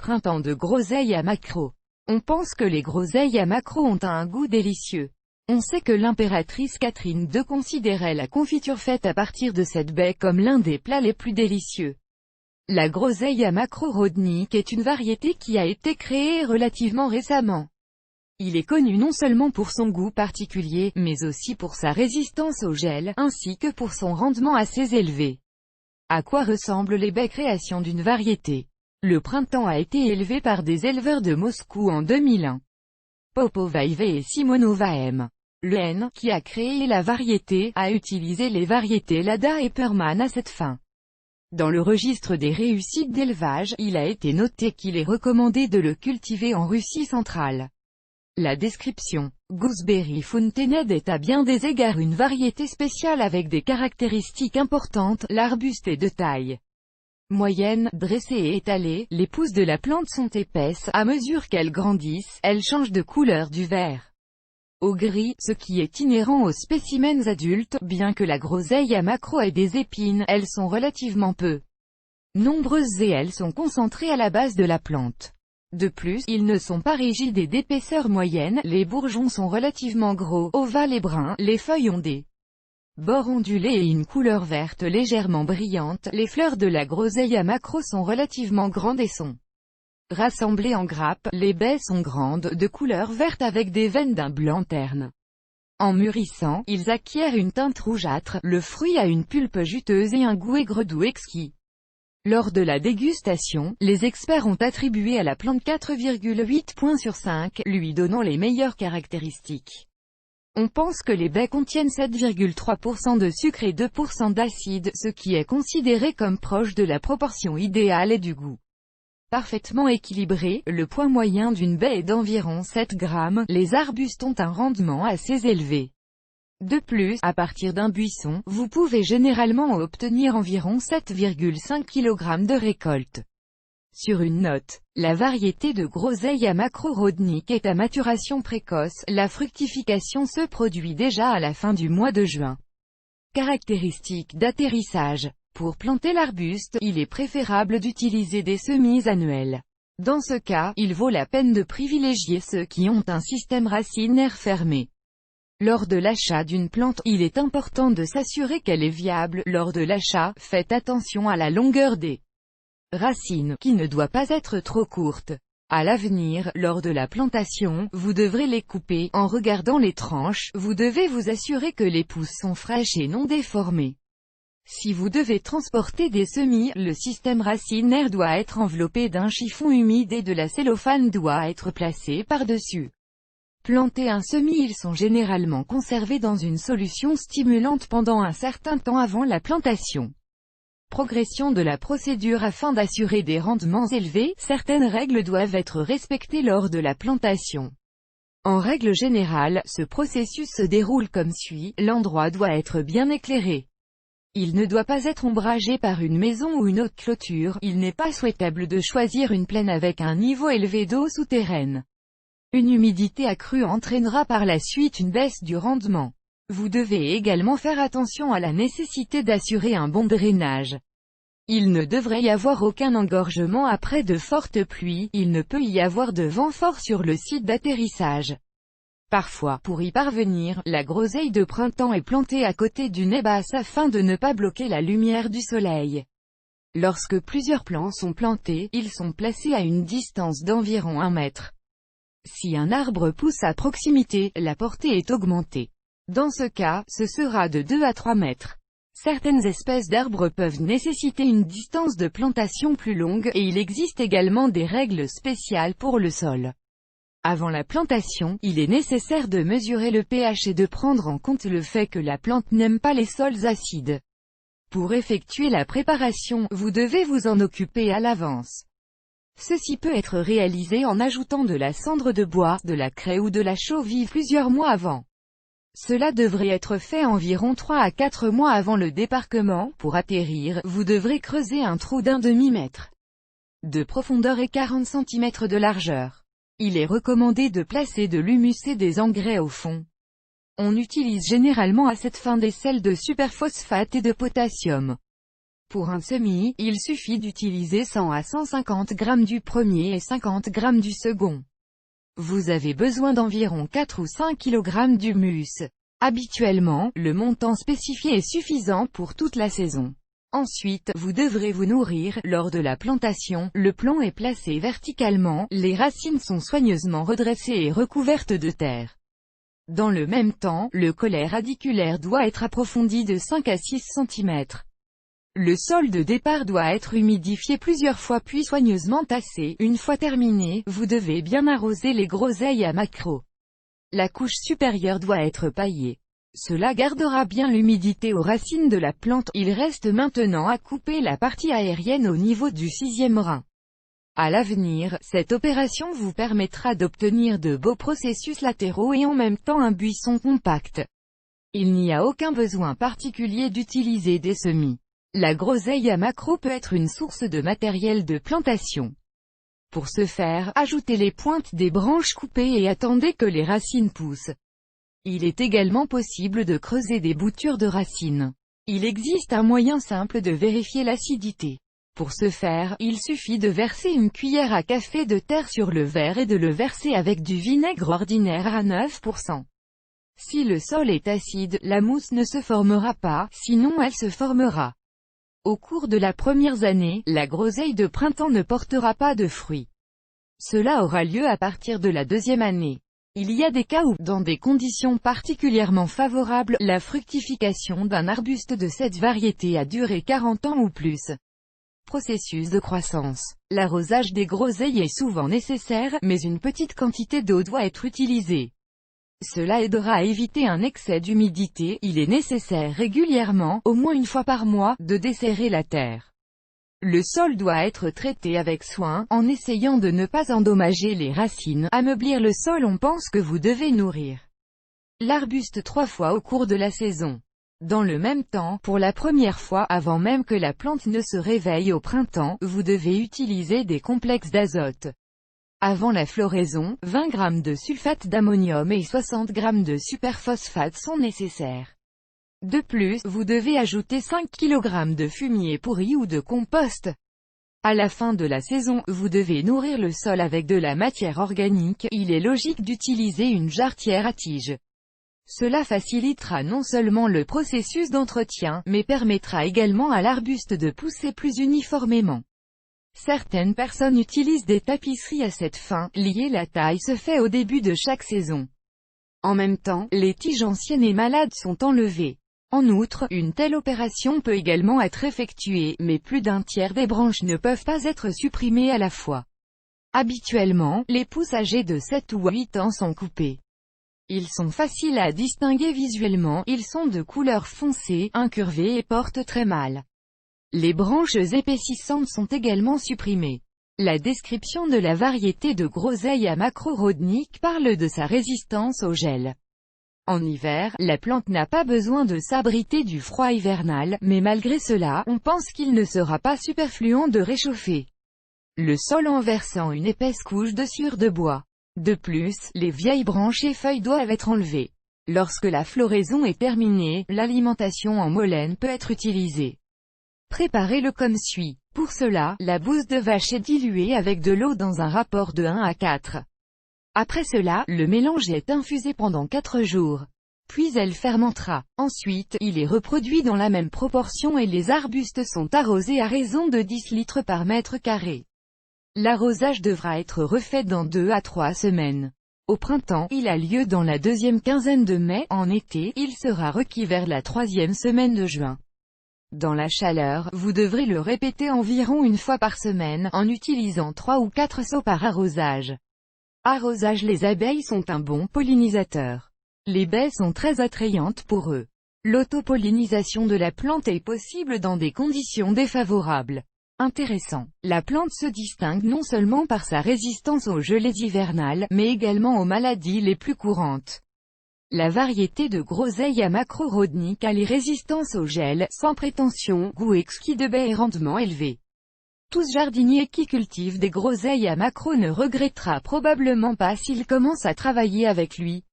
Printemps de groseilles à maquereau. On pense que les groseilles à maquereau ont un goût délicieux. On sait que l'impératrice Catherine II considérait la confiture faite à partir de cette baie comme l'un des plats les plus délicieux. La groseille à maquereau Rodnik est une variété qui a été créée relativement récemment. Il est connu non seulement pour son goût particulier, mais aussi pour sa résistance au gel, ainsi que pour son rendement assez élevé. À quoi ressemblent les baies créations d'une variété? Le printemps a été élevé par des éleveurs de Moscou en 2001. Popovaïve et Simonova M. Le N, qui a créé la variété, a utilisé les variétés Lada et Perman à cette fin. Dans le registre des réussites d'élevage, il a été noté qu'il est recommandé de le cultiver en Russie centrale. La description. Gooseberry Fountainhead est à bien des égards une variété spéciale avec des caractéristiques importantes, l'arbuste est de taille moyenne, dressée et étalée, les pousses de la plante sont épaisses, à mesure qu'elles grandissent, elles changent de couleur du vert au gris, ce qui est inhérent aux spécimens adultes, bien que la groseille à maquereau ait des épines, elles sont relativement peu nombreuses et elles sont concentrées à la base de la plante. De plus, ils ne sont pas rigides et d'épaisseur moyenne, les bourgeons sont relativement gros, ovales et bruns, les feuilles ont des bords ondulés et une couleur verte légèrement brillante, les fleurs de la groseille à maquereau sont relativement grandes et sont rassemblées en grappes, les baies sont grandes, de couleur verte avec des veines d'un blanc terne. En mûrissant, ils acquièrent une teinte rougeâtre, le fruit a une pulpe juteuse et un goût aigre doux exquis. Lors de la dégustation, les experts ont attribué à la plante 4,8 points sur 5, lui donnant les meilleures caractéristiques. On pense que les baies contiennent 7,3% de sucre et 2% d'acide, ce qui est considéré comme proche de la proportion idéale et du goût parfaitement équilibré. Le poids moyen d'une baie est d'environ 7 grammes, les arbustes ont un rendement assez élevé. De plus, à partir d'un buisson, vous pouvez généralement obtenir environ 7,5 kg de récolte. Sur une note, la variété de groseille à maquereau Rodnik est à maturation précoce, la fructification se produit déjà à la fin du mois de juin. Caractéristiques d'atterrissage. Pour planter l'arbuste, il est préférable d'utiliser des semis annuelles. Dans ce cas, il vaut la peine de privilégier ceux qui ont un système racinaire fermé. Lors de l'achat d'une plante, il est important de s'assurer qu'elle est viable. Lors de l'achat, faites attention à la longueur des racines, qui ne doit pas être trop courte. À l'avenir, lors de la plantation, vous devrez les couper. En regardant les tranches, vous devez vous assurer que les pousses sont fraîches et non déformées. Si vous devez transporter des semis, le système racinaire doit être enveloppé d'un chiffon humide et de la cellophane doit être placée par-dessus. Planter un semis, ils sont généralement conservés dans une solution stimulante pendant un certain temps avant la plantation. Progression de la procédure. Afin d'assurer des rendements élevés, certaines règles doivent être respectées lors de la plantation. En règle générale, ce processus se déroule comme suit, l'endroit doit être bien éclairé. Il ne doit pas être ombragé par une maison ou une autre clôture, il n'est pas souhaitable de choisir une plaine avec un niveau élevé d'eau souterraine. Une humidité accrue entraînera par la suite une baisse du rendement. Vous devez également faire attention à la nécessité d'assurer un bon drainage. Il ne devrait y avoir aucun engorgement après de fortes pluies, il ne peut y avoir de vent fort sur le site d'atterrissage. Parfois, pour y parvenir, la groseille de printemps est plantée à côté d'une haie basse afin de ne pas bloquer la lumière du soleil. Lorsque plusieurs plants sont plantés, ils sont placés à une distance d'environ 1 mètre. Si un arbre pousse à proximité, la portée est augmentée. Dans ce cas, ce sera de 2 à 3 mètres. Certaines espèces d'arbres peuvent nécessiter une distance de plantation plus longue, et il existe également des règles spéciales pour le sol. Avant la plantation, il est nécessaire de mesurer le pH et de prendre en compte le fait que la plante n'aime pas les sols acides. Pour effectuer la préparation, vous devez vous en occuper à l'avance. Ceci peut être réalisé en ajoutant de la cendre de bois, de la craie ou de la chaux vive plusieurs mois avant. Cela devrait être fait environ 3 à 4 mois avant le débarquement. Pour atterrir, vous devrez creuser un trou d'1 demi-mètre de profondeur et 40 cm de largeur. Il est recommandé de placer de l'humus et des engrais au fond. On utilise généralement à cette fin des sels de superphosphate et de potassium. Pour un semis, il suffit d'utiliser 100 à 150 g du premier et 50 g du second. Vous avez besoin d'environ 4 ou 5 kg d'humus. Habituellement, le montant spécifié est suffisant pour toute la saison. Ensuite, vous devrez vous nourrir. Lors de la plantation, le plant est placé verticalement, les racines sont soigneusement redressées et recouvertes de terre. Dans le même temps, le collet radiculaire doit être approfondi de 5 à 6 cm. Le sol de départ doit être humidifié plusieurs fois puis soigneusement tassé. Une fois terminé, vous devez bien arroser les groseilles à maquereau. La couche supérieure doit être paillée. Cela gardera bien l'humidité aux racines de la plante. Il reste maintenant à couper la partie aérienne au niveau du 6e rhin. À l'avenir, cette opération vous permettra d'obtenir de beaux processus latéraux et en même temps un buisson compact. Il n'y a aucun besoin particulier d'utiliser des semis. La groseille à maquereau peut être une source de matériel de plantation. Pour ce faire, ajoutez les pointes des branches coupées et attendez que les racines poussent. Il est également possible de creuser des boutures de racines. Il existe un moyen simple de vérifier l'acidité. Pour ce faire, il suffit de verser une cuillère à café de terre sur le verre et de le verser avec du vinaigre ordinaire à 9%. Si le sol est acide, la mousse ne se formera pas, sinon elle se formera. Au cours de la première année, la groseille de printemps ne portera pas de fruits. Cela aura lieu à partir de la deuxième année. Il y a des cas où, dans des conditions particulièrement favorables, la fructification d'un arbuste de cette variété a duré 40 ans ou plus. Processus de croissance. L'arrosage des groseilles est souvent nécessaire, mais une petite quantité d'eau doit être utilisée. Cela aidera à éviter un excès d'humidité. Il est nécessaire régulièrement, au moins une fois par mois, de desserrer la terre. Le sol doit être traité avec soin, en essayant de ne pas endommager les racines. Ameublir le sol. On pense que vous devez nourrir l'arbuste 3 fois au cours de la saison. Dans le même temps, pour la première fois, avant même que la plante ne se réveille au printemps, vous devez utiliser des complexes d'azote. Avant la floraison, 20 g de sulfate d'ammonium et 60 g de superphosphate sont nécessaires. De plus, vous devez ajouter 5 kg de fumier pourri ou de compost. À la fin de la saison, vous devez nourrir le sol avec de la matière organique. Il est logique d'utiliser une jarretière à tige. Cela facilitera non seulement le processus d'entretien, mais permettra également à l'arbuste de pousser plus uniformément. Certaines personnes utilisent des tapisseries à cette fin. Lier la taille se fait au début de chaque saison. En même temps, les tiges anciennes et malades sont enlevées. En outre, une telle opération peut également être effectuée, mais plus d'un tiers des branches ne peuvent pas être supprimées à la fois. Habituellement, les pousses âgées de 7 ou 8 ans sont coupées. Ils sont faciles à distinguer visuellement, ils sont de couleur foncée, incurvés et portent très mal. Les branches épaississantes sont également supprimées. La description de la variété de groseille à maquereau Rodnik parle de sa résistance au gel. En hiver, la plante n'a pas besoin de s'abriter du froid hivernal, mais malgré cela, on pense qu'il ne sera pas superfluent de réchauffer le sol en versant une épaisse couche de sciure de bois. De plus, les vieilles branches et feuilles doivent être enlevées. Lorsque la floraison est terminée, l'alimentation en mollen peut être utilisée. Préparez-le comme suit. Pour cela, la bouse de vache est diluée avec de l'eau dans un rapport de 1 à 4. Après cela, le mélange est infusé pendant 4 jours. Puis elle fermentera. Ensuite, il est reproduit dans la même proportion et les arbustes sont arrosés à raison de 10 litres par mètre carré. L'arrosage devra être refait dans 2 à 3 semaines. Au printemps, il a lieu dans la deuxième quinzaine de mai. En été, il sera requis vers la 3e semaine de juin. Dans la chaleur, vous devrez le répéter environ une fois par semaine, en utilisant 3 ou 4 seaux par arrosage. Arrosage. Les abeilles sont un bon pollinisateur. Les baies sont très attrayantes pour eux. L'autopollinisation de la plante est possible dans des conditions défavorables. Intéressant. La plante se distingue non seulement par sa résistance aux gelées hivernales, mais également aux maladies les plus courantes. La variété de groseille à maquereau Rodnik a les résistances au gel, sans prétention, goût exquis de baies et rendement élevé. Tout jardinier qui cultive des groseilles à maquereau ne regrettera probablement pas s'il commence à travailler avec lui.